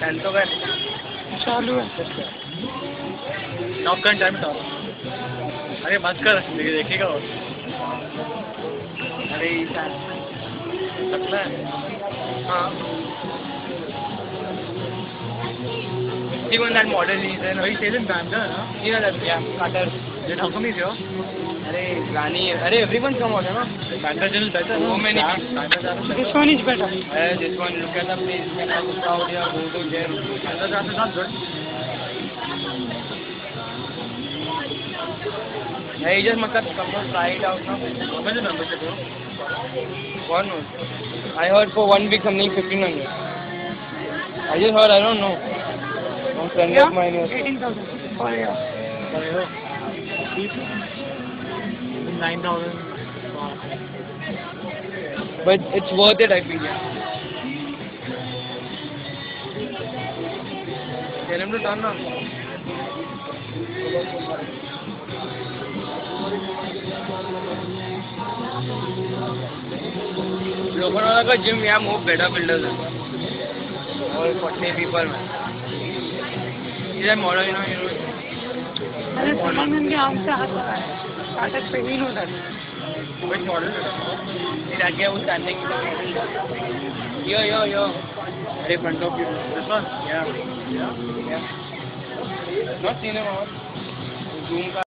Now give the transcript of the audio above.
चालतो काय चालू है टॉप का टाइम टॉप अरे मत कर देखेगा वो अरे पतला है हाँ even that model is then he says in Bandra no you know that yeah cutter then how come he's here अरे गानी अरे everyone come out है ना Bandra channel better so many this one is better this one look at the place you can look out here go to there Bandra channel is not good hey just मतलब come on try it out now how much is membership bro one I heard for 1 week something 1500 I just heard I don't know friend of mine was 18,000 for a year. 9,000 but it's worth it I feel yeah. Tell him to turn on Lokanwala ka gym yeah more better builders all 40 people man is that model you know अरे सुमन के आम से हाथ लगा है starter पे ही होता है which model is that guy who's standing yo right in front of you this one yeah not seen him out zoom